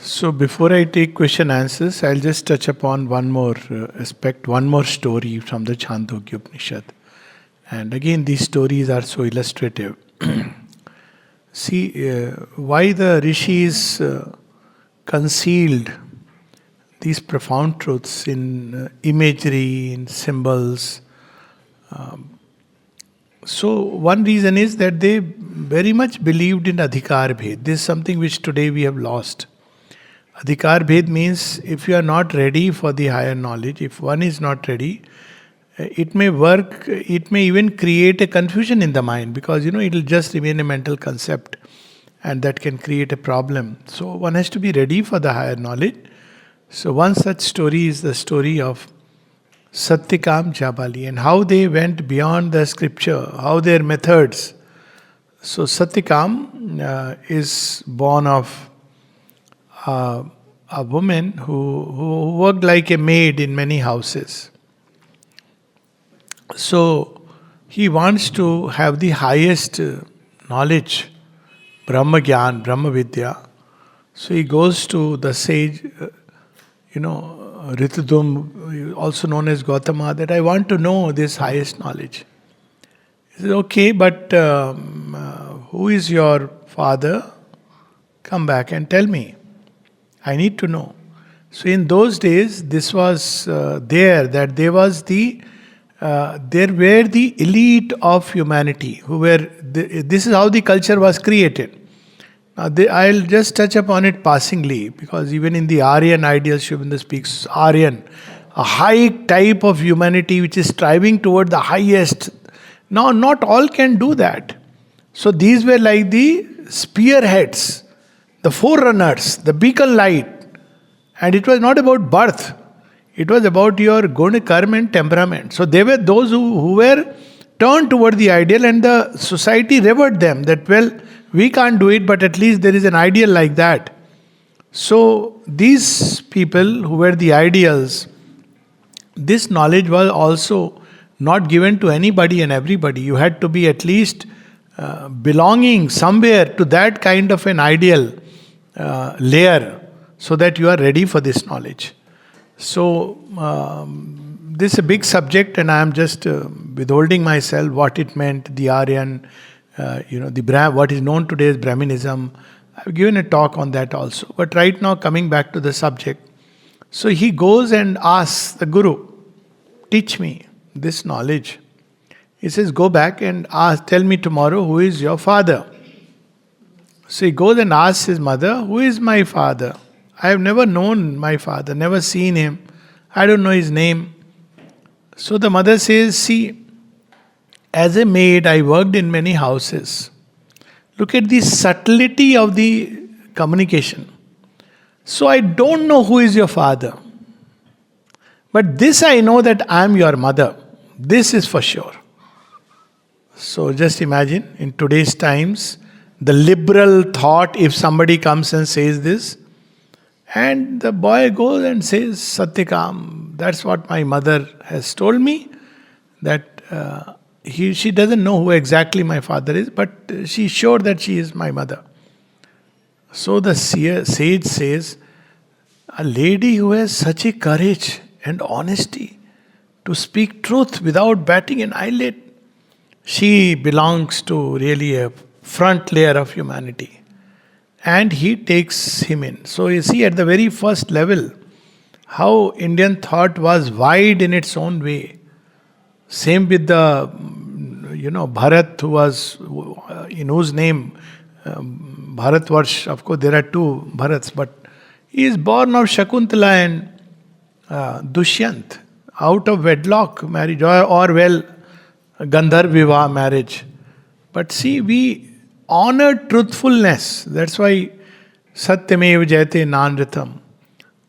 So before I take question answers, I'll just touch upon one more aspect, one more story from the Chandogya Upanishad. And again, these stories are so illustrative. See, why the rishis concealed these profound truths in imagery, in symbols. So, one reason is that they very much believed in Adhikar Bhed. This is something which today we have lost. Adhikar Bhed means if you are not ready for the higher knowledge, if one is not ready, it may work, it may even create a confusion in the mind because it will just remain a mental concept and that can create a problem. So, one has to be ready for the higher knowledge. So, one such story is the story of Satyakam Jabali and how they went beyond the scripture, how their methods. So, Satyakam is born of a woman who worked like a maid in many houses. So, he wants to have the highest knowledge, Brahma Gyan, Brahma Vidya. So, he goes to the sage, Ritudum, also known as Gautama, that I want to know this highest knowledge. He says, okay, but who is your father? Come back and tell me. I need to know. So in those days, this was there were the elite of humanity this is how the culture was created. Now, I'll just touch upon it passingly because even in the Aryan ideals, Sri Aurobindo speaks Aryan, a high type of humanity which is striving toward the highest. Now, not all can do that. So, these were like the spearheads, the forerunners, the beacon light. And it was not about birth, it was about your guna, karma, and temperament. So, they were those who were turned toward the ideal, and the society revered them that, well, we can't do it, but at least there is an ideal like that. So, these people who were the ideals, this knowledge was also not given to anybody and everybody. You had to be at least belonging somewhere to that kind of an ideal layer so that you are ready for this knowledge. So, this is a big subject, and I am just withholding myself what it meant, the Aryan. What is known today as Brahminism. I've given a talk on that also. But right now, coming back to the subject. So he goes and asks the Guru, teach me this knowledge. He says, go back and tell me tomorrow who is your father. So he goes and asks his mother, who is my father? I have never known my father, never seen him. I don't know his name. So the mother says, see, as a maid, I worked in many houses. Look at the subtlety of the communication. So I don't know who is your father. But this I know that I am your mother. This is for sure. So just imagine, in today's times, the liberal thought, if somebody comes and says this, and the boy goes and says, Satyakam, that's what my mother has told me, that she doesn't know who exactly my father is, but she's sure that she is my mother. So the sage says, a lady who has such a courage and honesty to speak truth without batting an eyelid, she belongs to really a front layer of humanity. And he takes him in. So you see at the very first level, how Indian thought was wide in its own way. Same with the, Bharat, who was, in whose name, Bharatvarsh, of course there are two Bharats, but he is born of Shakuntala and Dushyant, out of wedlock marriage, or Gandharv Vivah marriage. But see, we honor truthfulness. That's why Satyamev Jayate Nanritam.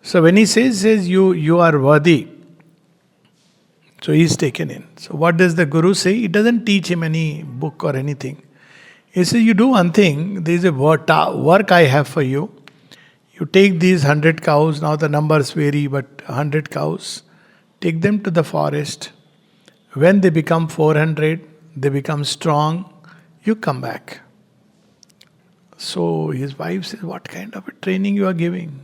So when he says you are worthy, so he is taken in. So what does the Guru say? He doesn't teach him any book or anything. He says, you do one thing, there is a work I have for you. You take these 100 cows, now the numbers vary, but 100 cows, take them to the forest. When they become 400, they become strong, you come back. So his wife says, what kind of a training you are giving?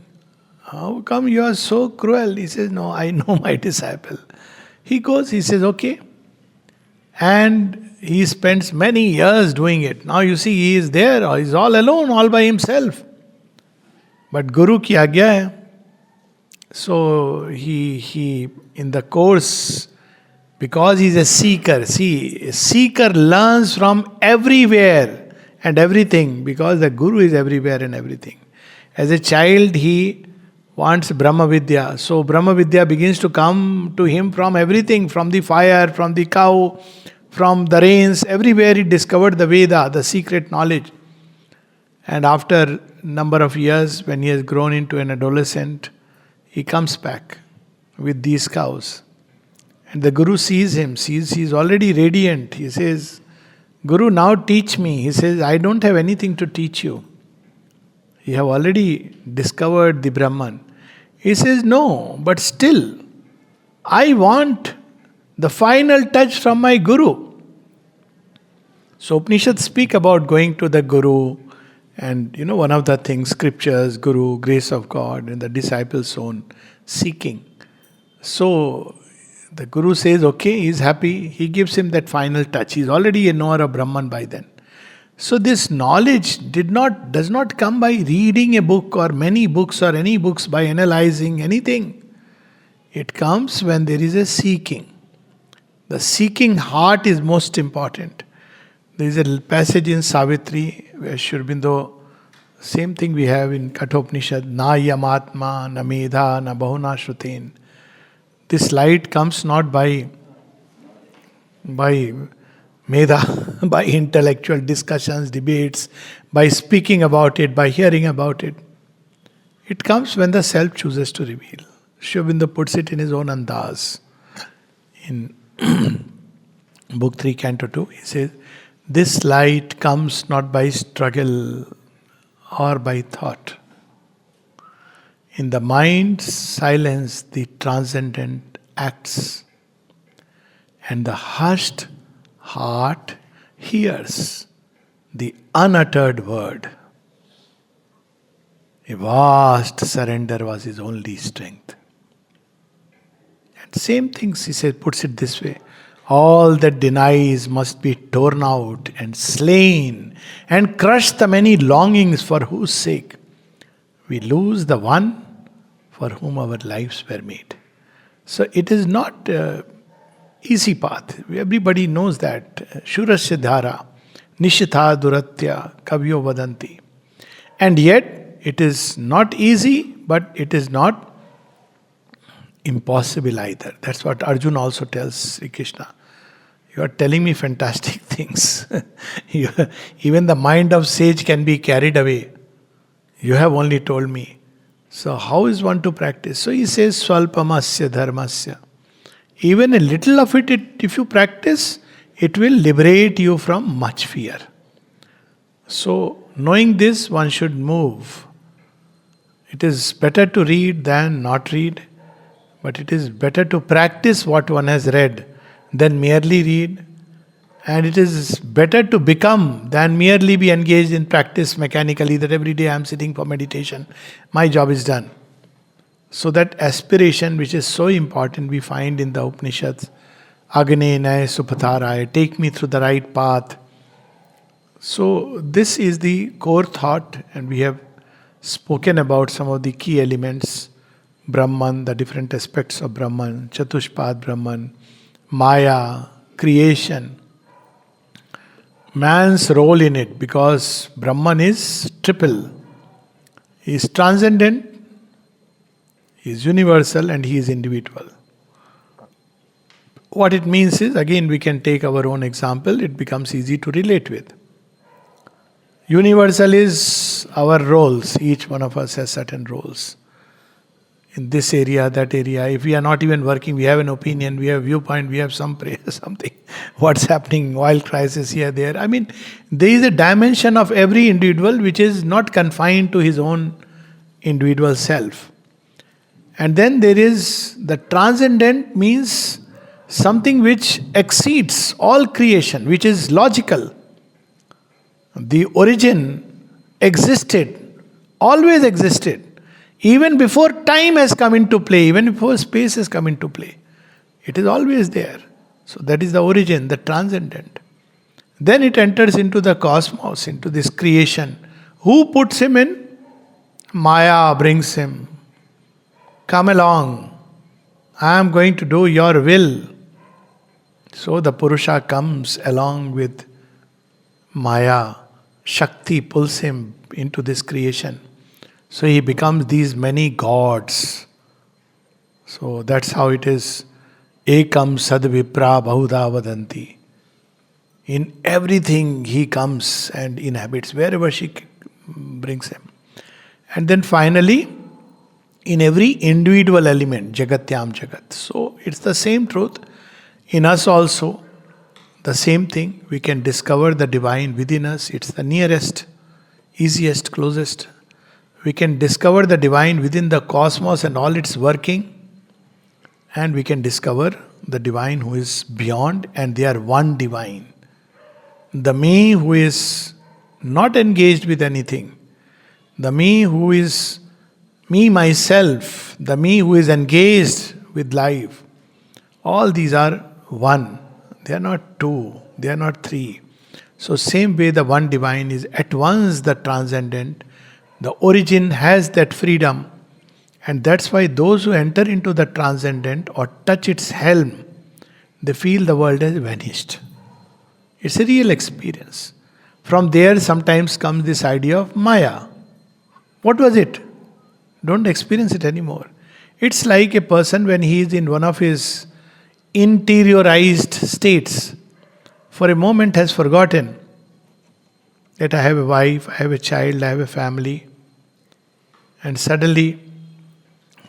How come you are so cruel? He says, no, I know my disciple. He goes, he says, okay. And he spends many years doing it. Now you see, he is there, he's all alone, all by himself. But Guru ki agya hai. So he in the course, because he's a seeker. See, a seeker learns from everywhere and everything, because the Guru is everywhere and everything. As a child, he wants Brahma Vidya. So Brahma Vidya begins to come to him from everything, from the fire, from the cow, from the rains. Everywhere he discovered the Veda, the secret knowledge. And after number of years, when he has grown into an adolescent, he comes back with these cows. And the Guru sees him, sees he is already radiant. He says, Guru, now teach me. He says, I don't have anything to teach you. You have already discovered the Brahman. He says, no, but still, I want the final touch from my Guru. So Upanishads speak about going to the Guru, and one of the things, scriptures, Guru, grace of God, and the disciple's own seeking. So the Guru says, okay, he's happy, he gives him that final touch. He's already a knower of Brahman by then. So this knowledge does not come by reading a book or many books or any books, by analyzing anything. It comes when there is a seeking. The seeking heart is most important. There is a passage in Savitri where Aurobindo, same thing we have in Kathopanishad, na yamatma, na medha, na bahuna shrutin. This light comes not by medha, by intellectual discussions, debates, by speaking about it, by hearing about it. It comes when the self chooses to reveal. Aurobindo puts it in his own andaz. In Book 3, Canto 2, he says, this light comes not by struggle or by thought. In the mind's silence, the transcendent acts, and the hushed heart hears the unuttered word. A vast surrender was his only strength. And same things, he says, puts it this way. All that denies must be torn out and slain, and crush the many longings for whose sake we lose the one for whom our lives were made. So it is not easy path. Everybody knows that. Shurasya dhara, nishitha duratya, kavyo vadanti. And yet, it is not easy, but it is not impossible either. That's what Arjuna also tells Sri Krishna. You are telling me fantastic things. Even the mind of sage can be carried away. You have only told me. So how is one to practice? So he says, Swalpamasya dharmasya. Even a little of it, if you practice, it will liberate you from much fear. So knowing this, one should move. It is better to read than not read. But it is better to practice what one has read than merely read. And it is better to become than merely be engaged in practice mechanically, that every day I am sitting for meditation, my job is done. So that aspiration, which is so important, we find in the Upanishads, Agne Nay Supatharay, take me through the right path. So this is the core thought, and we have spoken about some of the key elements. Brahman, the different aspects of Brahman, Chatushpad Brahman, Maya, creation, man's role in it, because Brahman is triple. He is transcendent, he is universal, and he is individual. What it means is, again we can take our own example, it becomes easy to relate with. Universal is our roles, each one of us has certain roles. In this area, that area. If we are not even working, we have an opinion, we have viewpoint, we have some prayer, something. What's happening, oil crisis here, there. I mean, there is a dimension of every individual which is not confined to his own individual self. And then there is the transcendent, means something which exceeds all creation, which is logical. The origin existed, always existed. Even before time has come into play, even before space has come into play. It is always there. So that is the origin, the transcendent. Then it enters into the cosmos, into this creation. Who puts him in? Maya brings him. Come along. I am going to do your will. So the Purusha comes along with Maya. Shakti pulls him into this creation. So he becomes these many gods. So that's how it is. Ekam sad vipra bahuda vadanti. In everything he comes and inhabits, wherever she brings him. And then finally, in every individual element, Jagatyam Jagat. So it's the same truth. In us also, the same thing. We can discover the divine within us. It's the nearest, easiest, closest. We can discover the divine within the cosmos and all its working. And we can discover the divine who is beyond, and they are one divine. The me who is not engaged with anything, the me who is me myself, the me who is engaged with life, all these are one. They are not two, they are not three. So same way the one divine is at once the transcendent, the origin has that freedom, and that's why those who enter into the transcendent or touch its helm, they feel the world has vanished. It's a real experience. From there sometimes comes this idea of Maya. What was it? Don't experience it anymore. It's like a person when he is in one of his interiorized states, for a moment has forgotten that I have a wife, I have a child, I have a family. And suddenly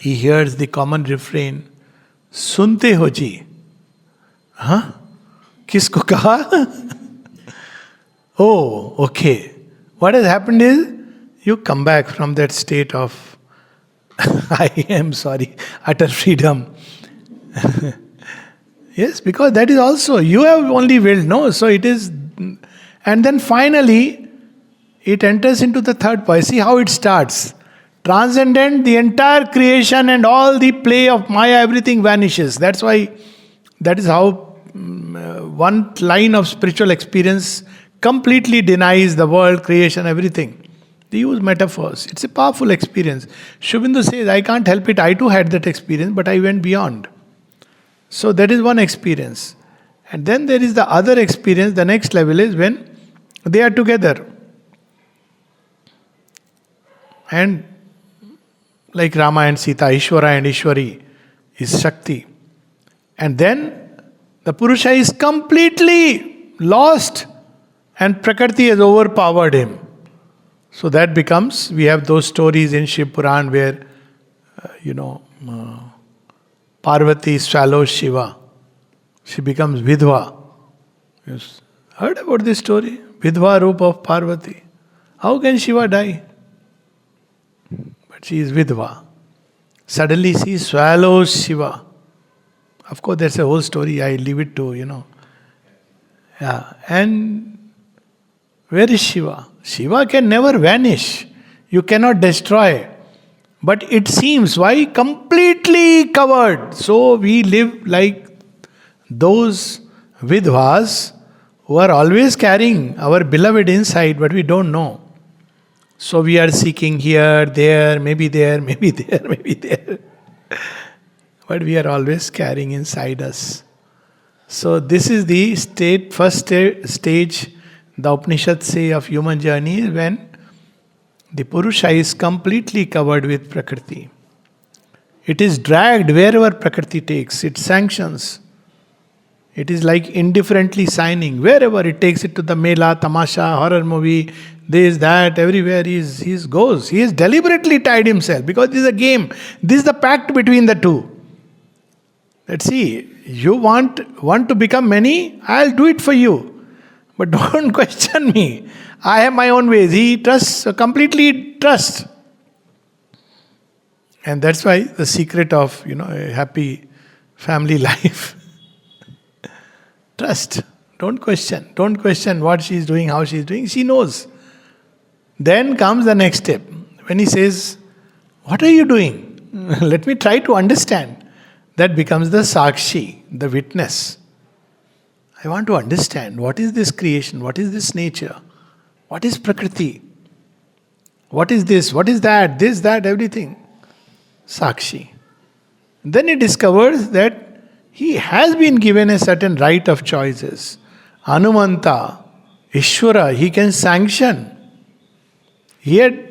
he hears the common refrain, Sunte ho ji. Huh? Kisko kaha? Oh, okay. What has happened is, you come back from that state of, I am sorry, utter freedom. Yes, because that is also, you have only willed, no? So it is, and then finally, it enters into the third point. See how it starts. Transcendent, the entire creation and all the play of Maya, everything vanishes. That's why, that is how one line of spiritual experience completely denies the world, creation, everything. They use metaphors. It's a powerful experience. Shubindu says, I can't help it. I too had that experience, but I went beyond. So that is one experience. And then there is the other experience, the next level is when they are together. And like Rama and Sita, Ishvara and Ishwari is Shakti. And then the Purusha is completely lost and Prakriti has overpowered him. So that becomes, we have those stories in Shiv Puran where, Parvati swallows Shiva. She becomes Vidva. You heard about this story? Vidva Roop of Parvati. How can Shiva die? But she is Vidva. Suddenly she swallows Shiva. Of course, that's a whole story. I leave it to, Yeah. And where is Shiva? Shiva can never vanish. You cannot destroy. But it seems, why? Completely covered. So we live like those Vidvas who are always carrying our beloved inside, but we don't know. So we are seeking here, there, maybe there, maybe there, maybe there. But we are always carrying inside us. So this is the first stage, the Upanishads say, of human journey, when the Purusha is completely covered with Prakriti. It is dragged wherever Prakriti takes, it sanctions. It is like indifferently signing. Wherever it takes it to the Mela, Tamasha, horror movie, this, that, everywhere he goes. He has deliberately tied himself because this is a game. This is the pact between the two. Let's see, you want to become many? I'll do it for you. But don't question me. I have my own ways. He trusts, completely trusts. And that's why the secret of, a happy family life. Trust. Don't question. Don't question what she is doing, how she is doing. She knows. Then comes the next step. When he says, What are you doing? Let me try to understand. That becomes the Sakshi, the witness. I want to understand what is this creation, what is this nature, what is Prakriti, what is this, what is that, this, that, everything. Sakshi. Then he discovers that he has been given a certain right of choices. Hanumanta, Ishvara, he can sanction. He had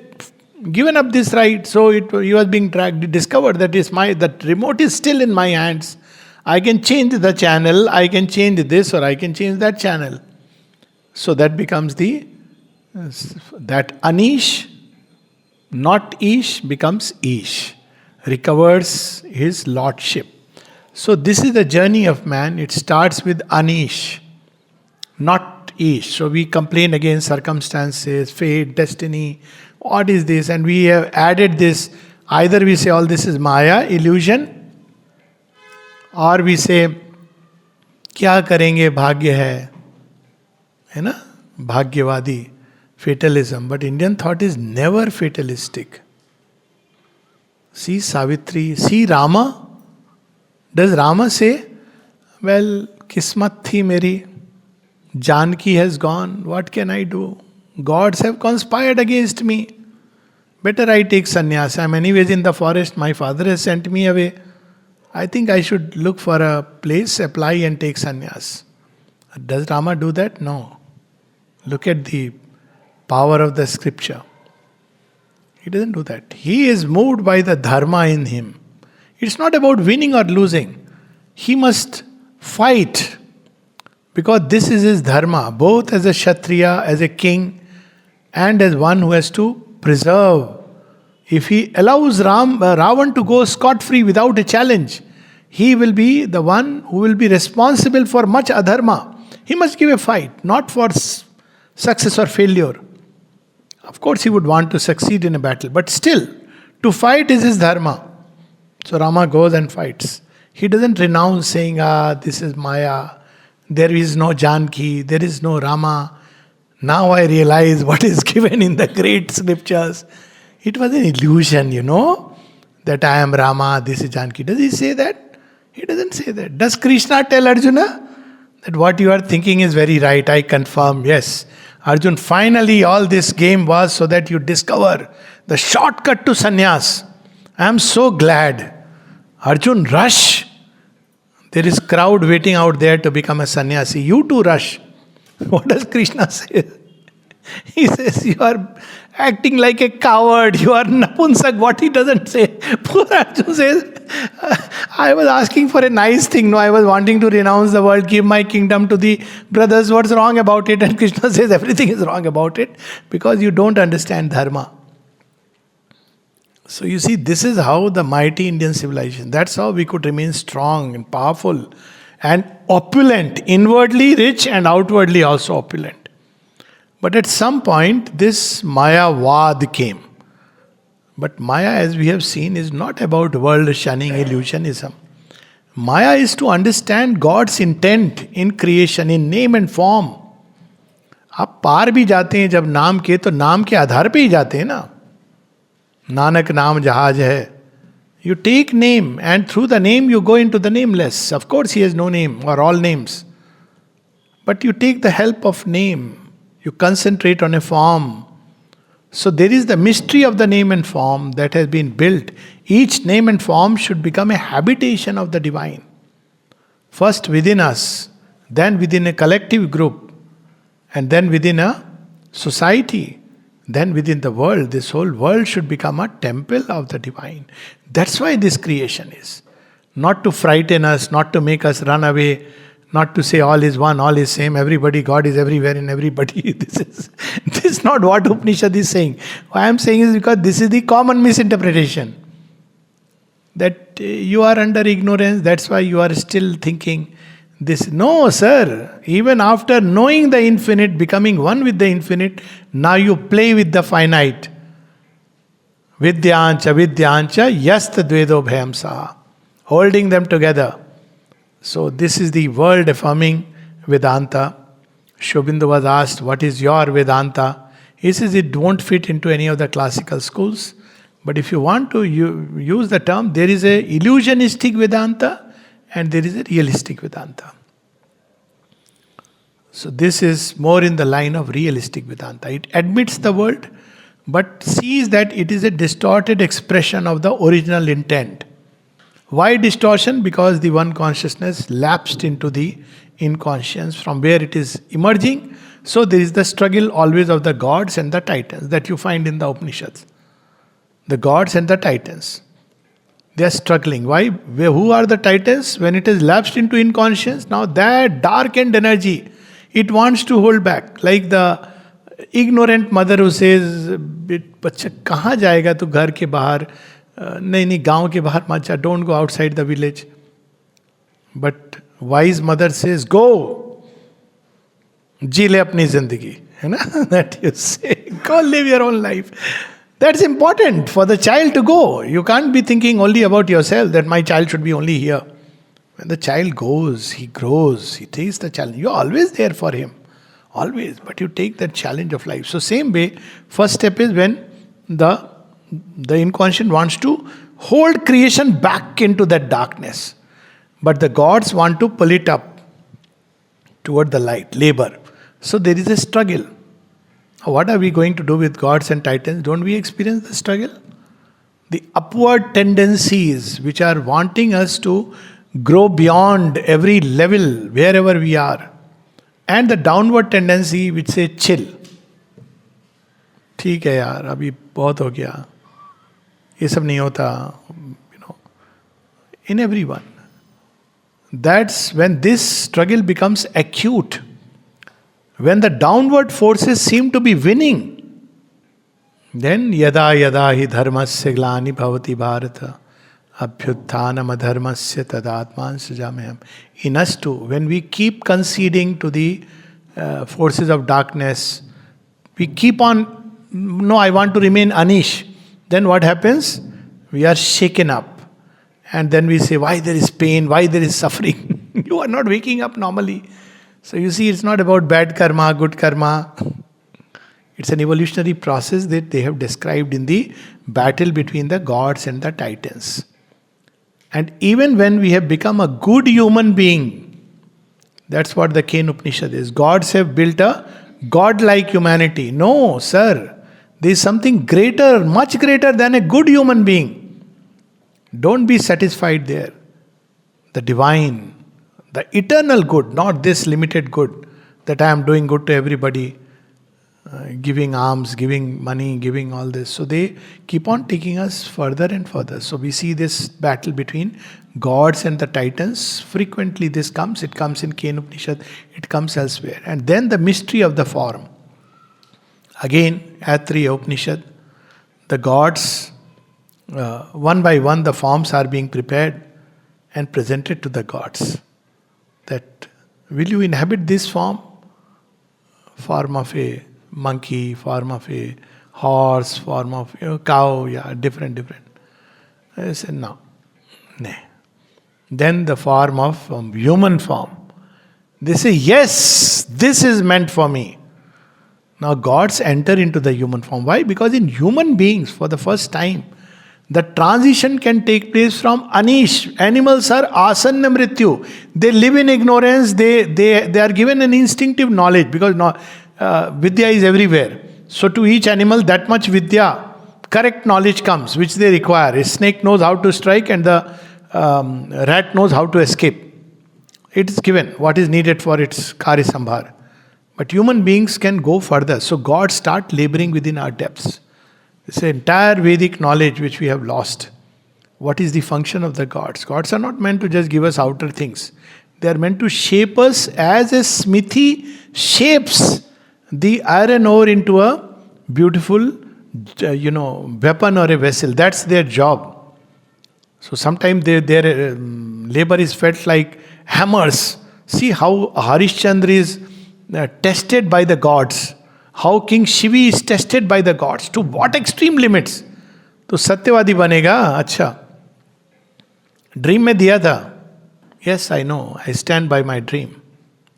given up this right, so he was being dragged. He discovered that remote is still in my hands. I can change the channel, I can change this or I can change that channel. So that becomes that Anish, not Ish, becomes Ish. Recovers his lordship. So this is the journey of man. It starts with Anish, not Ish. So we complain against circumstances, fate, destiny. What is this? And we have added this. Either we say all this is Maya, illusion, और we say क्या करेंगे भाग्य है ना, भाग्यवादी, fatalism. But Indian thought is never fatalistic. See Savitri, see Rama. Does Rama say, well, kismat thi meri, Janki has gone, what can I do? Gods have conspired against me. Better I take sannyas. I am anyways in the forest, my father has sent me away. I think I should look for a place, apply and take sannyas. Does Rama do that? No. Look at the power of the scripture. He doesn't do that. He is moved by the dharma in him. It's not about winning or losing. He must fight because this is his dharma, both as a Kshatriya, as a king, and as one who has to preserve. If he allows Ravan to go scot-free without a challenge, he will be the one who will be responsible for much adharma. He must give a fight, not for success or failure. Of course, he would want to succeed in a battle, but still, to fight is his dharma. So Rama goes and fights. He doesn't renounce saying, this is Maya, there is no Janki, there is no Rama. Now I realize what is given in the great scriptures. It was an illusion, that I am Rama, this is Janki. Does he say that? He doesn't say that. Does Krishna tell Arjuna that what you are thinking is very right? I confirm, yes. Arjun, finally all this game was so that you discover the shortcut to sannyas. I am so glad. Arjun, rush. There is crowd waiting out there to become a sannyasi. You too rush. What does Krishna say? He says, you are acting like a coward. You are napunsak. What he doesn't say. Poor Arjun says, I was asking for a nice thing. No, I was wanting to renounce the world, give my kingdom to the brothers. What's wrong about it? And Krishna says, everything is wrong about it because you don't understand dharma. So you see, this is how the mighty Indian civilization, that's how we could remain strong and powerful and opulent, inwardly rich and outwardly also opulent. But at some point, this Mayavad came. But Maya, as we have seen, is not about world shunning illusionism. Maya is to understand God's intent in creation, in name and form. आप पार भी जाते हैं जब नाम के, तो नाम के आधार पे ही जाते हैं ना. नानक नाम जहाज है. You take name and through the name you go into the nameless. Of course he has no name or all names. But you take the help of name. You concentrate on a form. So there is the mystery of the name and form that has been built. Each name and form should become a habitation of the divine. First within us, then within a collective group, and then within a society, then within the world. This whole world should become a temple of the divine. That's why this creation is. Not to frighten us, not to make us run away, not to say all is one, all is same, everybody, God is everywhere in everybody. This is not what Upanishad is saying. What I am saying is because this is the common misinterpretation. That you are under ignorance, that's why you are still thinking this. No, sir. Even after knowing the infinite, becoming one with the infinite, now you play with the finite. Vidyancha, vidyancha, yasta dvedo bhayam saha. Holding them together. So this is the world affirming Vedanta. Aurobindo was asked, what is your Vedanta? He says it won't fit into any of the classical schools, But if you want to use the term, there is a illusionistic Vedanta and there is a realistic Vedanta. So this is more in the line of realistic Vedanta. It admits the world, but sees that it is a distorted expression of the original intent. Why distortion? Because the one consciousness lapsed into the inconscience from where it is emerging. So there is the struggle always of the gods and the titans that you find in the Upanishads. The gods and the titans. They are struggling. Why? Who are the titans? When it is lapsed into inconscience, now that darkened energy, it wants to hold back. Like the ignorant mother who says, बच्चा कहाँ जाएगा तू घर के बाहर, नहीं गांव के बाहर मत जा, don't go outside the village. But wise mother says, go, जी ले अपनी जिंदगी, है ना? That you say, go live your own life. That's important for the child to go. You can't be thinking only about yourself, that my child should be only here. When the child goes, he grows, he takes the challenge. You're always there for him. Always. But you take that challenge of life. So same way, first step is when the inconscient wants to hold creation back into that darkness. But the gods want to pull it up toward the light, labor. So there is a struggle. What are we going to do with gods and titans? Don't we experience the struggle? The upward tendencies which are wanting us to grow beyond every level, wherever we are. And the downward tendency which say chill. ठीक है यार, अभी बहुत हो गया, ये सब नहीं होता, in everyone. That's when this struggle becomes acute. When the downward forces seem to be winning, then yada yada hi dharmasya glani bhavati bharata abhyutthanam adharmasya tadatman sujameham. In us too, when we keep conceding to the forces of darkness, we keep on, no, I want to remain Anish. Then what happens? We are shaken up. And then we say, why there is pain, why there is suffering? You are not waking up normally. So you see, it's not about bad karma, good karma. It's an evolutionary process that they have described in the battle between the gods and the titans. And even when we have become a good human being, that's what the Kane Upanishad is. Gods have built a godlike humanity. No, sir. There is something greater, much greater than a good human being. Don't be satisfied there. The divine, the eternal good, not this limited good that I am doing good to everybody, giving alms, giving money, giving all this. So they keep on taking us further and further. So we see this battle between gods and the titans. Frequently this comes. It comes in Kane Upanishad. It comes elsewhere. And then the mystery of the form. Again, Atriya Upanishad, the gods, one by one the forms are being prepared and presented to the gods. That, will you inhabit this form? Form of a monkey, form of a horse, form of a cow, different. I said, no. Then the form of human form. They say, yes, this is meant for me. Now gods enter into the human form. Why? Because in human beings, for the first time, the transition can take place from Anish. Animals are asanna mrityu. They live in ignorance. They are given an instinctive knowledge because vidya is everywhere. So to each animal, that much vidya, correct knowledge comes, which they require. A snake knows how to strike and the rat knows how to escape. It is given what is needed for its karya sambhar. But human beings can go further. So gods start laboring within our depths. It's an entire Vedic knowledge which we have lost. What is the function of the gods? Gods are not meant to just give us outer things. They are meant to shape us as a smithy shapes the iron ore into a beautiful, weapon or a vessel. That's their job. So sometimes their labor is felt like hammers. See how Harishchandra is tested by the gods. How King Shivi is tested by the gods. To what extreme limits? तो सत्यवादी बनेगा. अच्छा, dream में दिया था. Yes, I know. I stand by my dream,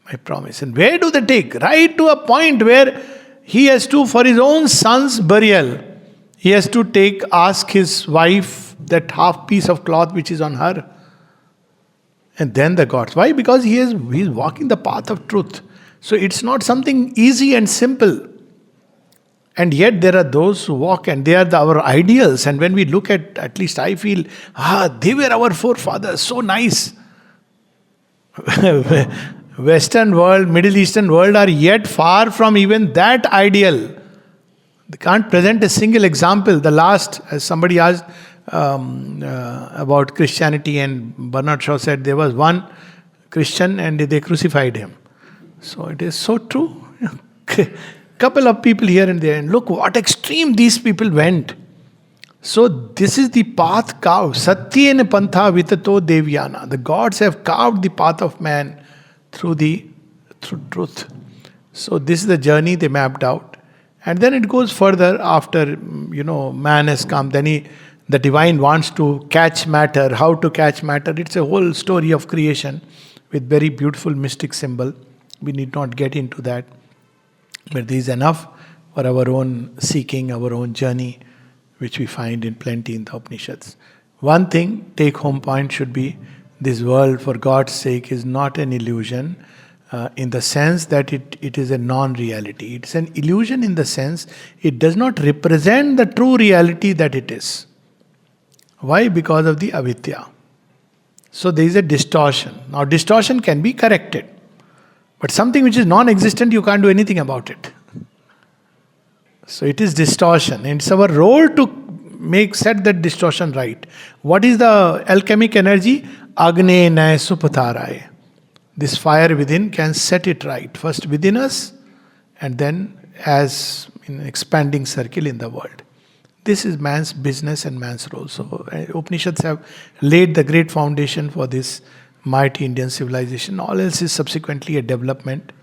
my promise. And where do they take? Right to a point where he has to, for his own son's burial, He has to ask his wife that half piece of cloth which is on her. And then the gods. Why? Because he's walking the path of truth. So it's not something easy and simple. And yet there are those who walk and they are our ideals. And when we look at least I feel, they were our forefathers, so nice. Western world, Middle Eastern world are yet far from even that ideal. They can't present a single example. The last, as somebody asked about Christianity, and Bernard Shaw said there was one Christian and they crucified him. So it is so true. Couple of people here and there, and look what extreme these people went. So this is the path carved. Satyena pantha vitato devyana. The gods have carved the path of man through truth. So this is the journey they mapped out. And then it goes further after, man has come. Then the divine wants to catch matter. How to catch matter? It's a whole story of creation with very beautiful mystic symbol. We need not get into that. But there is enough for our own seeking, our own journey, which we find in plenty in the Upanishads. One thing, take home point should be, this world, for God's sake, is not an illusion in the sense that it is a non-reality. It's an illusion in the sense it does not represent the true reality that it is. Why? Because of the avidya. So there is a distortion. Now distortion can be corrected. But something which is non-existent, you can't do anything about it. So it is distortion. And it's our role to set that distortion right. What is the alchemic energy? Agne naya supatharay. This fire within can set it right. First within us, and then as in an expanding circle in the world. This is man's business and man's role. So Upanishads have laid the great foundation for this mighty Indian civilization. All else is subsequently a development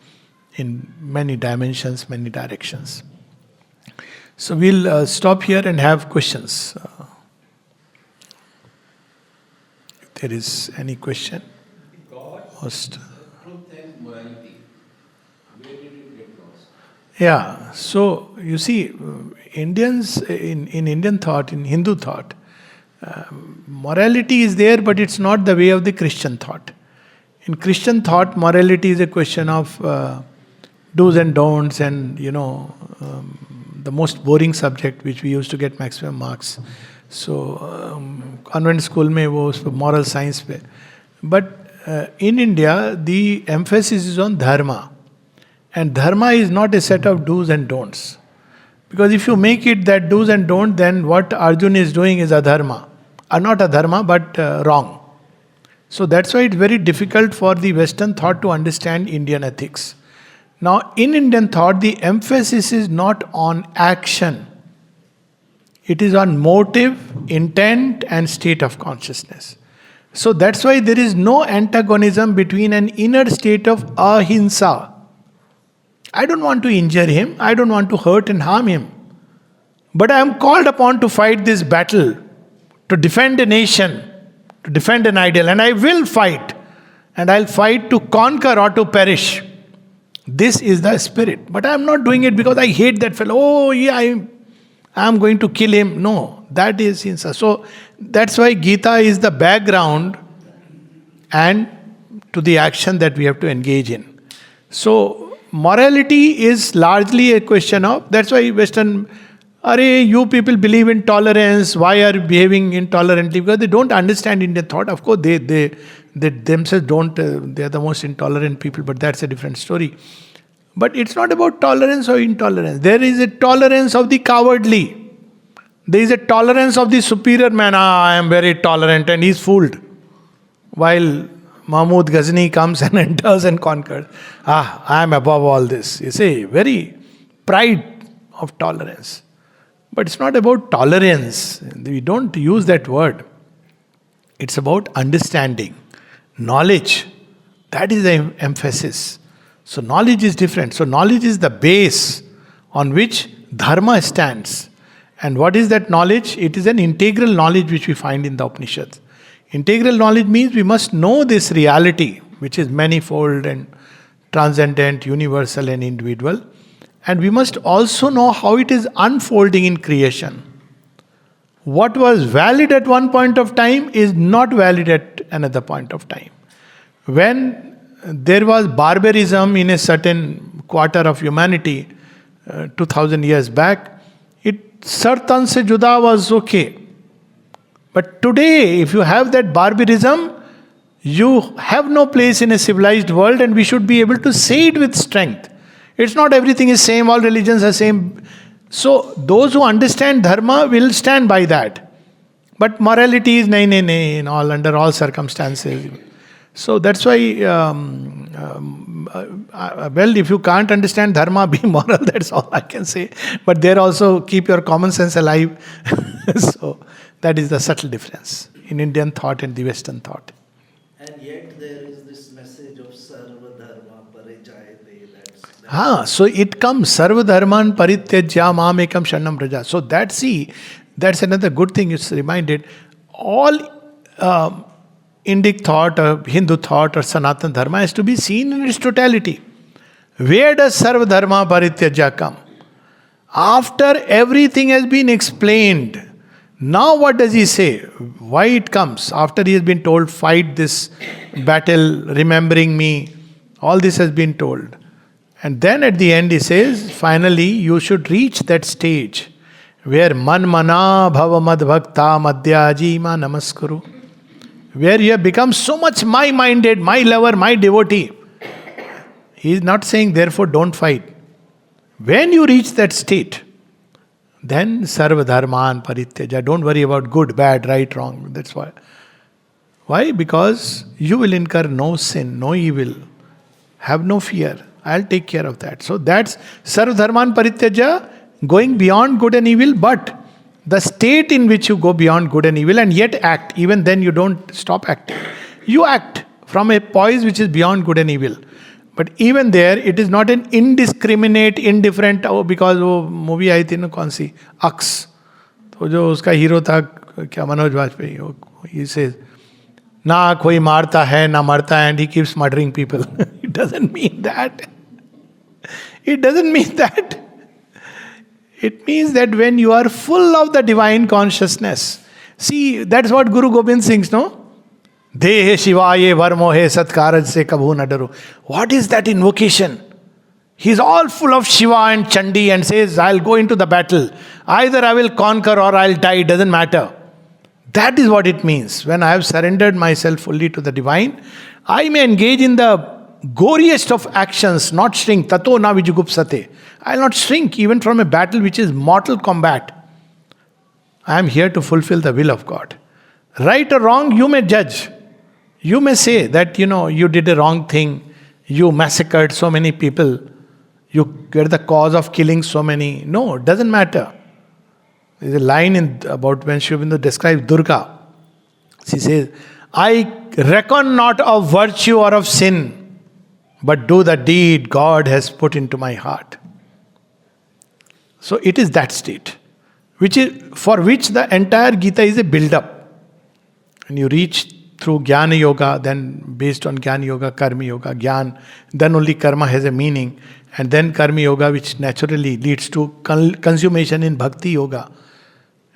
in many dimensions, many directions. So we'll stop here and have questions. If there is any question. Truth and morality. Where did it get lost? Yeah, so you see, Indians in Indian thought, in Hindu thought, morality is there, but it's not the way of the Christian thought. In Christian thought, morality is a question of do's and don'ts, and the most boring subject which we used to get maximum marks. So convent school mein wo moral science pe. But in India, the emphasis is on dharma. And dharma is not a set of do's and don'ts. Because if you make it that do's and don'ts, then what Arjun is doing is adharma. Not adharma, but wrong. So that's why it's very difficult for the Western thought to understand Indian ethics. Now, in Indian thought, the emphasis is not on action. It is on motive, intent, and state of consciousness. So that's why there is no antagonism between an inner state of ahimsa. I don't want to injure him, I don't want to hurt and harm him. But I am called upon to fight this battle, to defend a nation, to defend an ideal, and I will fight. And I'll fight to conquer or to perish. This is the spirit. But I am not doing it because I hate that fellow. Oh, yeah, I am going to kill him. No, that is hinsa. So that's why Gita is the background and to the action that we have to engage in. So morality is largely a question of, that's why Western, you people believe in tolerance, why are you behaving intolerantly? Because they don't understand Indian thought. Of course, they themselves don't, they are the most intolerant people, but that's a different story. But it's not about tolerance or intolerance. There is a tolerance of the cowardly. There is a tolerance of the superior man. I am very tolerant, and he's fooled. While Mahmud Ghazni comes and enters and conquers. I am above all this. You see, very pride of tolerance. But it's not about tolerance. We don't use that word. It's about understanding. Knowledge. That is the emphasis. So knowledge is different. So knowledge is the base on which dharma stands. And what is that knowledge? It is an integral knowledge which we find in the Upanishads. Integral knowledge means we must know this reality, which is manifold and transcendent, universal and individual. And we must also know how it is unfolding in creation. what was valid at one point of time is not valid at another point of time. When there was barbarism in a certain quarter of humanity, 2000 years back, it sartan se juda was okay. But today, if you have that barbarism, you have no place in a civilized world, and we should be able to say it with strength. It's not everything is same, all religions are same. So those who understand dharma will stand by that. But morality is nay, in all, under all circumstances. So that's why, well, if you can't understand dharma, be moral, that's all I can say. But there also keep your common sense alive. So that is the subtle difference in Indian thought and the Western thought. And yet there is this message of sarva dharma parijayate. So it comes sarva dharman parityajya mamekam sharnam praja. So that's another good thing it's reminded. All Indic thought or Hindu thought or Sanatan dharma has to be seen in its totality. Where does sarva dharma parityajya come? After everything has been explained, now what does he say? Why it comes? After he has been told, fight this battle, remembering me, all this has been told. And then at the end he says, finally you should reach that stage where man mana bhava mad bhakta madhyajima namaskuru. Where you have become so much my-minded, my lover, my devotee. He is not saying therefore don't fight. When you reach that state, then sarva dharman parityaja. Don't worry about good, bad, right, wrong. That's why. Why? Because you will incur no sin, no evil. Have no fear. I'll take care of that. So that's sarva dharman parityaja, going beyond good and evil, but the state in which you go beyond good and evil and yet act. Even then you don't stop acting. You act from a poise which is beyond good and evil. But even there, it is not an indiscriminate, indifferent, because वो movie आई थी ना कौन सी अक्स, तो जो उसका hero था क्या Manoj Vajpayee, he says ना कोई मारता है ना मरता है, and he keeps murdering people. It doesn't mean that. It doesn't mean that. It means that when you are full of the divine consciousness, see, that's what Guru Gobind sings, no? Dehe Shivaye Varmohe Satkaraj se kabhu na daru. What is that invocation? He's all full of Shiva and Chandi and says, I'll go into the battle. Either I will conquer or I'll die, doesn't matter. That is what it means. When I have surrendered myself fully to the divine, I may engage in the goriest of actions, not shrink. Tato na vijugupsate. I'll not shrink even from a battle which is mortal combat. I am here to fulfill the will of God. Right or wrong, you may judge. You may say that, you did a wrong thing. You massacred so many people. You were the cause of killing so many. No, it doesn't matter. There's a line about when Aurobindo describes Durga. She says, I reckon not of virtue or of sin, but do the deed God has put into my heart. So it is that state, for which the entire Gita is a build-up. And you reach through Jnana Yoga, then based on Jnana Yoga, Karma Yoga, Jnana, then only Karma has a meaning, and then Karma Yoga, which naturally leads to consummation in Bhakti Yoga.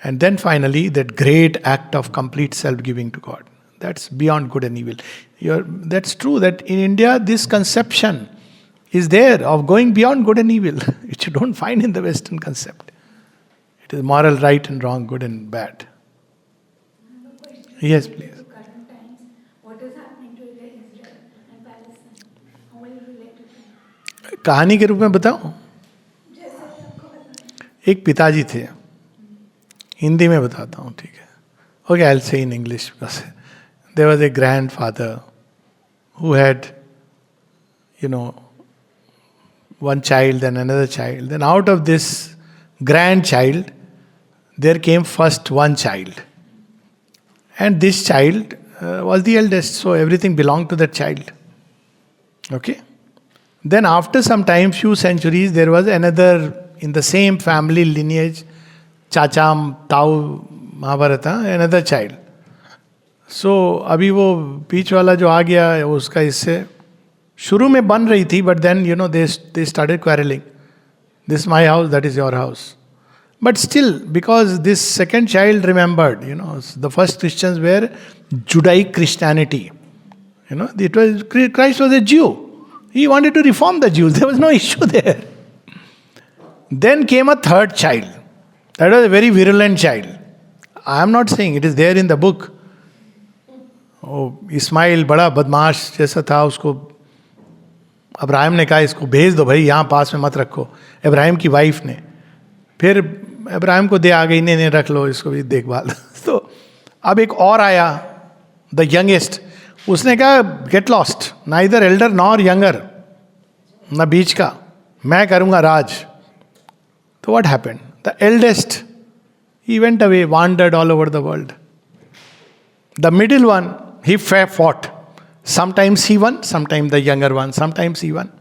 And then finally, that great act of complete self-giving to God. That's beyond good and evil. That's true that in India, this conception is there of going beyond good and evil, which you don't find in the Western concept. It is moral, right and wrong, good and bad. Yes, please. What is happening to Israel and Palestine? How will you relate to them? कहानी के रूप में बताऊं? एक पिताजी थे, हिंदी में बताता हूँ, ठीक है? Okay, I'll say in English because there was a grandfather who had, one child and another child. Then out of this grandchild, there came first one child. And this child was the eldest, so everything belonged to that child. Okay? Then after some time, few centuries, there was another in the same family lineage, Chacha, Tau, Mahabharata, another child. So अभी वो बीच वाला जो आ गया उसका इससे शुरू में बन रही थी, but then they started quarreling. This is my house, that is your house. But still, because this second child remembered, the first Christians were Judaic Christianity. Christ was a Jew. He wanted to reform the Jews. There was no issue there. Then came a third child. That was a very virulent child. I am not saying, it is there in the book. Ismail बड़ा बदमाश जैसा था, उसको अब्राहिम ने कहा इसको भेज दो भाई, यहाँ पास में मत रखो. इब्राहिम की वाइफ ने फिर इब्राहिम को दे आ गई, नहीं रख लो इसको भी देखभाल. तो अब एक और आया, द यंगेस्ट. उसने कहा get lost, neither Elder nor younger, न बीच का, मैं करूँगा राज. तो what happened? The eldest he went away, wandered all over the world. The middle one, he fought. Sometimes he won, sometimes the younger one, sometimes he won.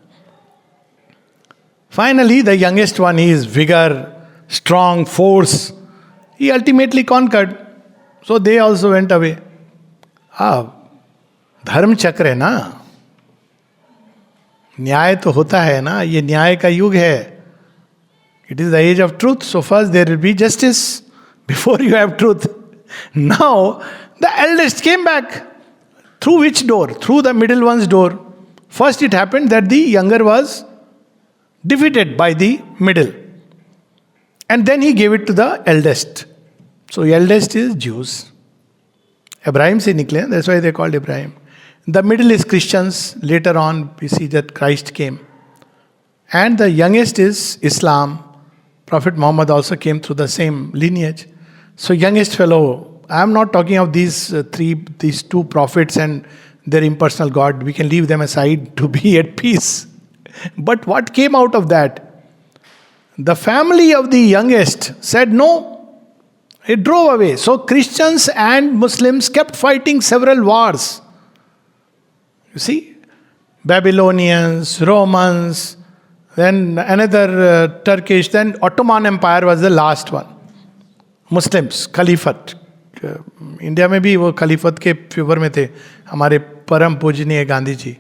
Finally, the youngest one, he is vigor, strong, force. He ultimately conquered. So they also went away. धर्म चक्र है ना, न्याय तो होता है ना, ये न्याय का युग है. It is the age of truth. So first there will be justice before you have truth. Now the eldest came back. Through which door? Through the middle one's door. First it happened that the younger was defeated by the middle. And then he gave it to the eldest. So eldest is Jews. Abraham se nikle, that's why they called Abraham. The middle is Christians. Later on we see that Christ came. And the youngest is Islam. Prophet Muhammad also came through the same lineage. So youngest fellow, I am not talking of these two prophets and their impersonal God. We can leave them aside to be at peace. But what came out of that? The family of the youngest said no. It drove away. So Christians and Muslims kept fighting several wars. You see, Babylonians, Romans, then another Turkish, then Ottoman Empire was the last one. Muslims, Caliphate. India में भी वो खलीफत के favour में थे हमारे परम पूजनीय Gandhi ji.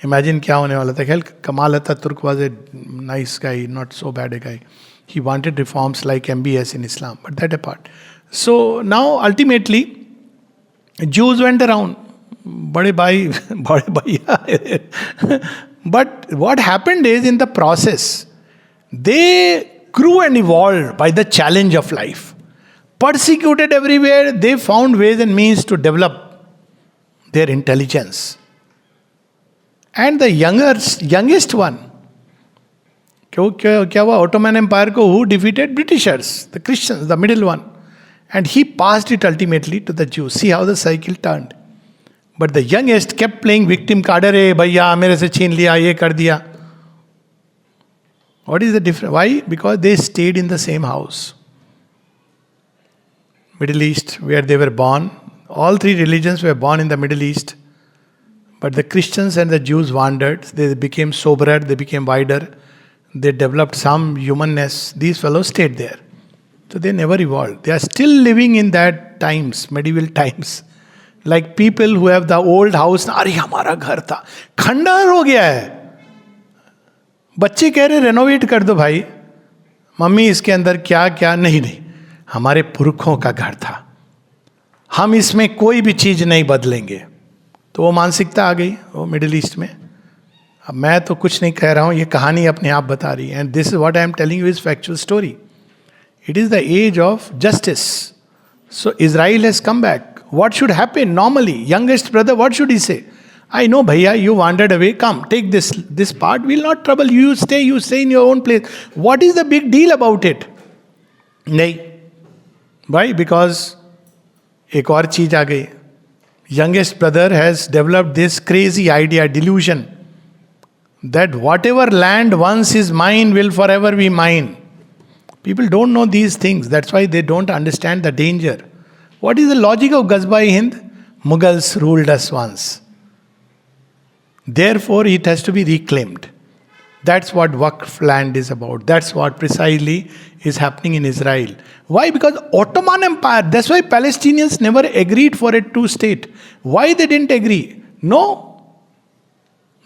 Imagine क्या होने वाला था. खैर Kemal Ataturk was a nice guy, not so bad A guy. He wanted reforms like MBS in Islam, but that apart. So now ultimately, Jews went around. Bade bhai, bade bhaiya. But what happened is in the process, they grew and evolved by the challenge of life. Persecuted everywhere, they found ways and means to develop their intelligence. And the youngest one, क्या हुआ? Ottoman Empire को who defeated? Britishers, the Christians, the middle one. And he passed it ultimately to the Jews. See how the cycle turned. But the youngest kept playing victim card. अरे भैया मेरे से छीन लिया, ये कर दिया. What is the difference? Why? Because they stayed in the same house. Middle East, where they were born. All three religions were born in the Middle East. But the Christians and the Jews wandered. They became soberer, they became wider. They developed some humanness. These fellows stayed there. So they never evolved. They are still living in that times, medieval times. Like people who have the old house. अरे हमारा घर था, खंडहर हो गया है. बच्चे कह रहे रेनोवेट कर दो भाई. मम्मी इसके अंदर क्या क्या, नहीं हमारे पुरखों का घर था, हम इसमें कोई भी चीज नहीं बदलेंगे. तो वो मानसिकता आ गई वो मिडिल ईस्ट में. अब मैं तो कुछ नहीं कह रहा हूँ, ये कहानी अपने आप बता रही है. And this is what I am telling you is factual story. It is the age of justice. So Israel has come back. What should happen normally? Youngest brother, what should he say? I know, bhaiya, you wandered away. Come, take this part. We'll not trouble you. You stay in your own place. What is the big deal about it? नहीं. Why? Because एक और चीज आ गई. Youngest brother has developed this crazy idea, delusion, that whatever land once is mine will forever be mine. People don't know these things. That's why they don't understand the danger. What is the logic of Ghazba-e-Hind? Mughals ruled us once. Therefore, it has to be reclaimed. That's what Waqf land is about. That's what precisely is happening in Israel. Why? Because Ottoman Empire, that's why Palestinians never agreed for a two-state. Why they didn't agree? No.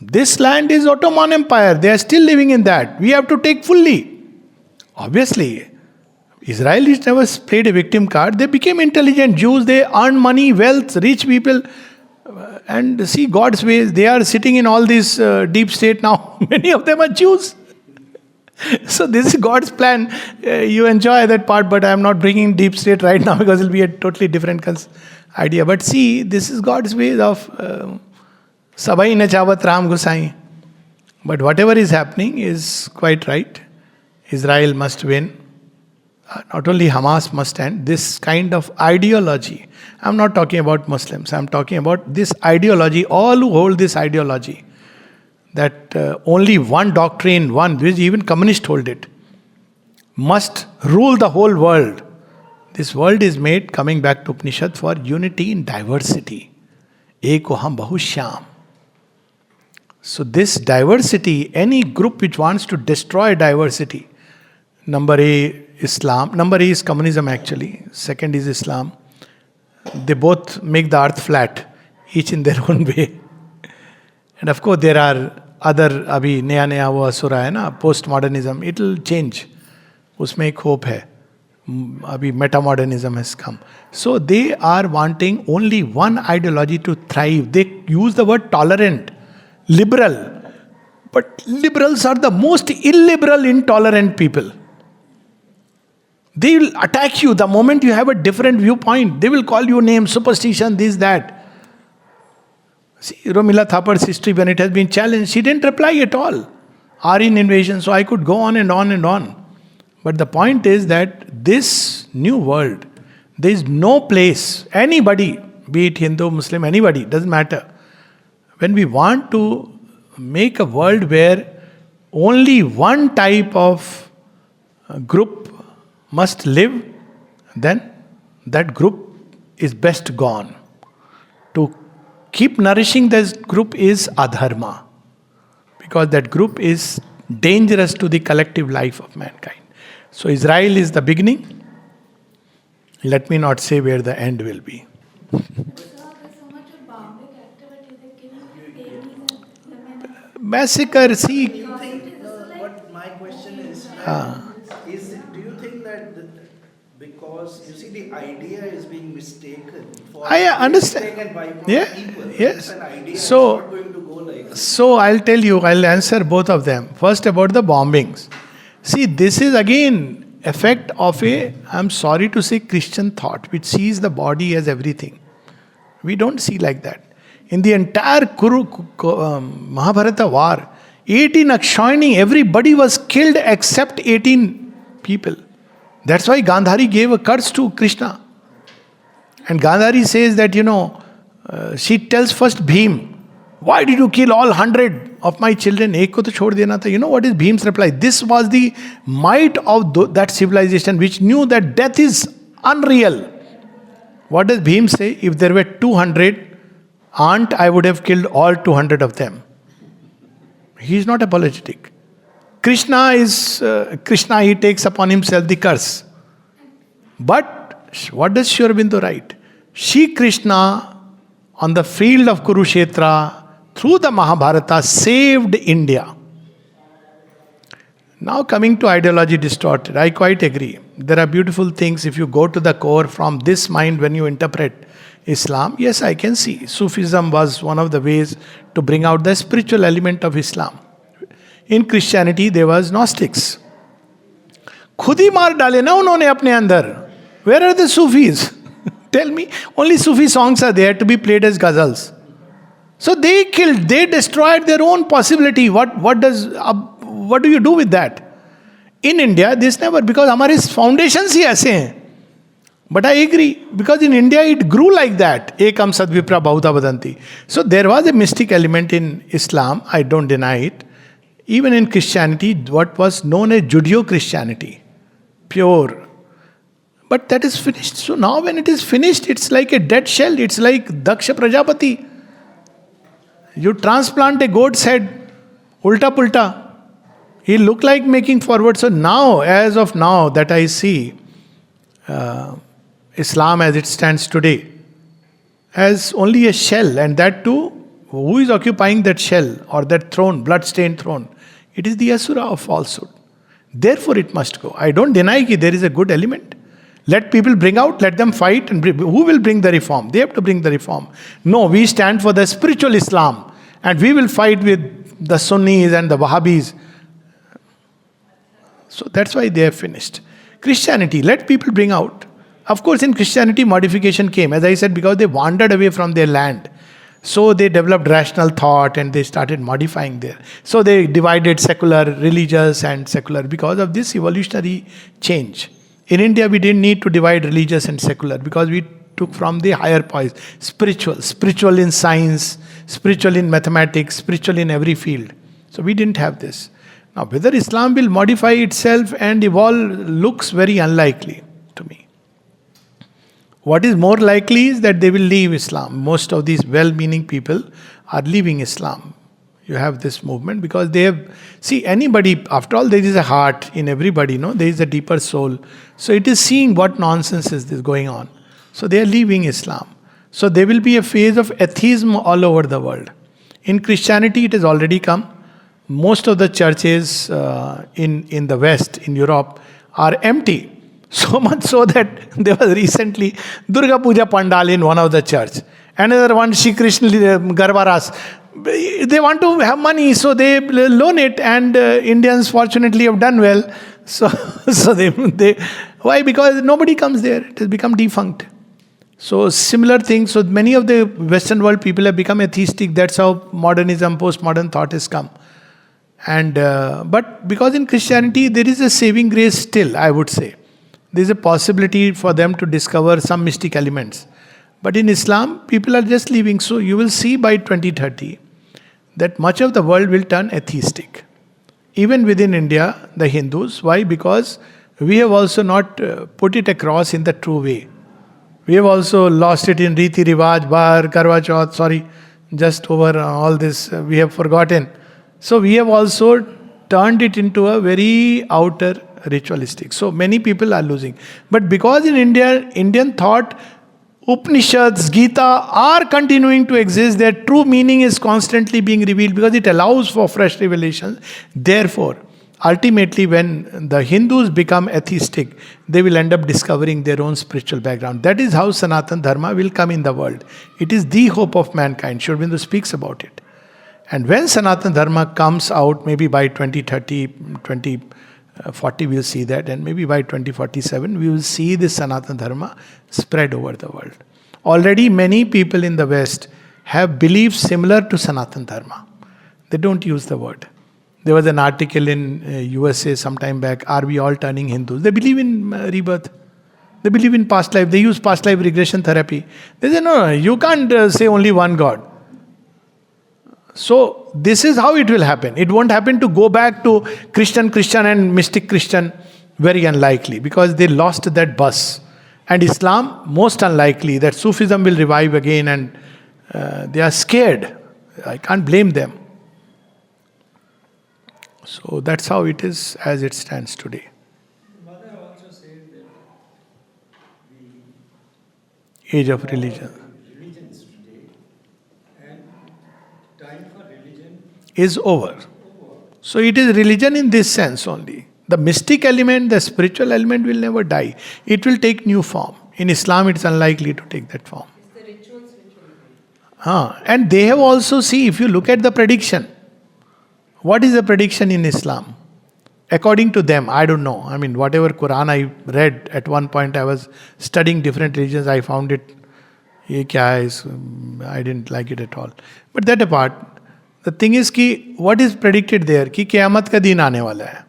This land is Ottoman Empire. They are still living in that. We have to take fully. Obviously, Israelis never played a victim card. They became intelligent Jews. They earned money, wealth, rich people. And see God's ways. They are sitting in all this deep state now. Many of them are Jews. So this is God's plan. You enjoy that part, but I am not bringing deep state right now because it will be a totally different idea. But see, this is God's way of Sabai Nachavat Ram Gosai. But whatever is happening is quite right. Israel must win. Not only Hamas must end. This kind of ideology. I'm not talking about Muslims. I'm talking about this ideology. All who hold this ideology. That only one doctrine, which even communists hold it, must rule the whole world. This world is made, coming back to Upanishad, for unity in diversity. Eko ham bahushyam. So this diversity, any group which wants to destroy diversity, number A, Islam. Number A is communism actually. Second is Islam. They both make the earth flat, each in their own way. And of course there are other, abhi naya wo asura hai na, postmodernism, it will change. Usme ek hope hai. Abhi metamodernism has come. So they are wanting only one ideology to thrive. They use the word tolerant, liberal. But liberals are the most illiberal, intolerant people. They will attack you the moment you have a different viewpoint. They will call you names, superstition, this, that. See, Romila Thapar's history, when it has been challenged, she didn't reply at all. Aryan invasion, so I could go on and on and on. But the point is that this new world, there is no place, anybody, be it Hindu, Muslim, anybody, doesn't matter. When we want to make a world where only one type of group must live, then that group is best gone. To keep nourishing this group is adharma, because that group is dangerous to the collective life of mankind. So Israel is the beginning. Let me not say where the end will be. So there's so much of bombing activity, they're killing babies and women. Massacre, see. Do you think, what my question is, do you think that because, you see, the idea is being mistaken for I understand. mistake and viewpoint Yeah, people. yes. If an idea So- is not going to go like that. So I'll tell you, I'll answer both of them. First about the bombings. See, this is again effect of a, I'm sorry to say, Christian thought, which sees the body as everything. We don't see like that. In the entire Mahabharata war, 18 Akshayani, everybody was killed except 18 people. That's why Gandhari gave a curse to Krishna. And Gandhari says that, she tells first Bhim, why did you kill all 100 of my children? Ek ko to chhod dena tha. You know what is Bhim's reply? This was the might of that civilization which knew that death is unreal. What does Bhim say? If there were 200, I would have killed all 200 of them. He is not apologetic. Krishna, he takes upon himself the curse. But what does Aurobindo write? Shri Krishna on the field of Kurukshetra through the Mahabharata saved India. Now coming to ideology distorted, I quite agree. There are beautiful things if you go to the core from this mind when you interpret Islam. Yes, I can see. Sufism was one of the ways to bring out the spiritual element of Islam. In Christianity, there was Gnostics. खुद ही मार डाले ना उन्होंने अपने अंदर. Where are the Sufis? Tell me. Only Sufi songs are there to be played as ghazals. So they killed, they destroyed their own possibility. What do you do with that? In India, this never, because हमारे foundations ही ऐसे हैं. But I agree, because in India it grew like that. Ekam sadvipra bahuta vadanti. So there was a mystic element in Islam, I don't deny it. Even in Christianity, what was known as Judeo-Christianity. Pure. But that is finished. So now when it is finished, it's like a dead shell. It's like Daksha Prajapati. You transplant a goat's head, ulta pulta. He look like making forward. So now, as of now, that I see Islam as it stands today, as only a shell, and that too, who is occupying that shell or that throne, blood-stained throne? It is the asura of falsehood. Therefore it must go. I don't deny that there is a good element. Let people bring out, let them fight, and who will bring the reform? They have to bring the reform. No, we stand for the spiritual Islam, and we will fight with the Sunnis and the Wahhabis. So that's why they have finished. Christianity, let people bring out. Of course, in Christianity, modification came, as I said, because they wandered away from their land. So they developed rational thought and they started modifying there. So they divided secular, religious, and secular because of this evolutionary change. In India, we didn't need to divide religious and secular because we took from the higher poise. Spiritual in science, spiritual in mathematics, spiritual in every field. So we didn't have this. Now, whether Islam will modify itself and evolve looks very unlikely to me. What is more likely is that they will leave Islam. Most of these well-meaning people are leaving Islam. You have this movement because they have... See, anybody, after all, there is a heart in everybody, no? There is a deeper soul. So it is seeing what nonsense is this going on. So they are leaving Islam. So there will be a phase of atheism all over the world. In Christianity, it has already come. Most of the churches in the West, in Europe, are empty. So much so that there was recently Durga Puja Pandal in one of the church. Another one, Shri Krishna Garbaras. They want to have money, so they loan it, and Indians fortunately have done well. So they why? Because nobody comes there. It has become defunct. So similar things. So many of the Western world people have become atheistic. That's how modernism, postmodern thought has come. And but because in Christianity there is a saving grace still, I would say. There is a possibility for them to discover some mystic elements. But in Islam, people are just leaving. So you will see by 2030 that much of the world will turn atheistic. Even within India, the Hindus. Why? Because we have also not put it across in the true way. We have also lost it in Riti Rivaj, Bar, Karwa Chauth, just over all this, we have forgotten. So we have also turned it into a very outer ritualistic. So many people are losing. But because in India, Indian thought, Upanishads, Gita are continuing to exist, their true meaning is constantly being revealed because it allows for fresh revelation. Therefore, ultimately when the Hindus become atheistic, they will end up discovering their own spiritual background. That is how Sanatana Dharma will come in the world. It is the hope of mankind. Aurobindo speaks about it. And when Sanatana Dharma comes out, maybe by 2030, 2040 we will see that, and maybe by 2047 we will see this Sanatana Dharma spread over the world. Already many people in the West have beliefs similar to Sanatana Dharma. They don't use the word. There was an article in USA some time back, are we all turning Hindus? They believe in rebirth. They believe in past life. They use past life regression therapy. They say, no, you can't say only one God. So this is how it will happen. It won't happen to go back to Christian and mystic Christian. Very unlikely, because they lost that buzz. And Islam, most unlikely that Sufism will revive again, and they are scared. I can't blame them. So that's how it is as it stands today. Mother also said that the Age of religion religions today and time for religion is over. So it is religion in this sense only. The mystic element, the spiritual element will never die. It will take new form. In Islam, it's unlikely to take that form. It's the rituals which will be. And they have also, see, if you look at the prediction, what is the prediction in Islam? According to them, I don't know. I mean, whatever Quran I read, at one point I was studying different religions, I found it, ye kya hai is, I didn't like it at all. But that apart, the thing is कि what is predicted there? कि क़यामत का दिन आने वाला है,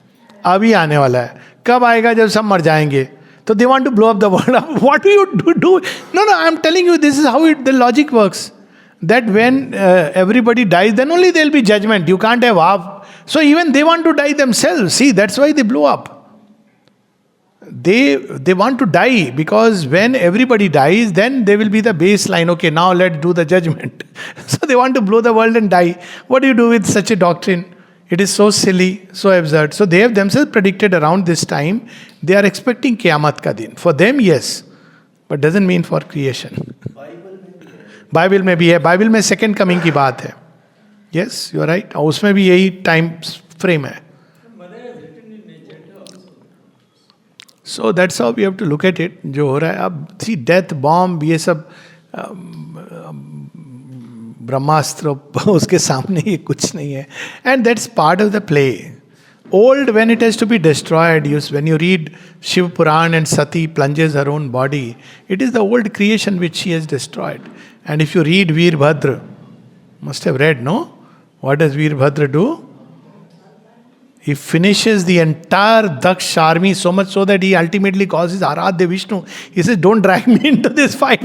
अभी आने वाला है. कब आएगा जब सब मर जाएंगे? So they want to blow up the world. What do you do? No, I am telling you, this is how the logic works. That when everybody dies, then only there will be judgment. You can't have half. So even they want to die themselves. See, that's why they blow up. They want to die because when everybody dies, then there will be the baseline. Okay, now let's do the judgment. So they want to blow the world and die. What do you do with such a doctrine? It is so silly, so absurd. So they have themselves predicted around this time, they are expecting Qiyamat ka din. For them, yes. But doesn't mean for creation. Bible में भी है. Bible में second coming की बात है. Yes, you are right. उसमें भी यही टाइम फ्रेम है. Mother has written in a chapter So that's how we have to look at it. जो हो रहा है अब, see death, bomb, ये सब ब्रह्मास्त्र उसके सामने ये कुछ नहीं है. And that's part of the play. Old, when it has to be destroyed, when you read Shiv Puran and Sati plunges her own body, it is the old creation which she has destroyed. And if you read Veerbhadra, must have read, no? What does Veerbhadra do? He finishes the entire Daksh army so much so that he ultimately calls his Aradhya Vishnu. He says, don't drag me into this fight.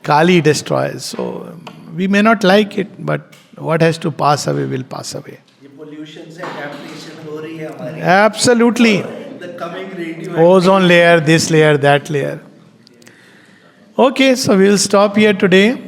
Kali destroys. So we may not like it, but what has to pass away will pass away. ये pollution से adaptation हो रही है हमारी. Absolutely. The coming radio. Ozone layer, this layer, that layer. Okay, so we'll stop here today.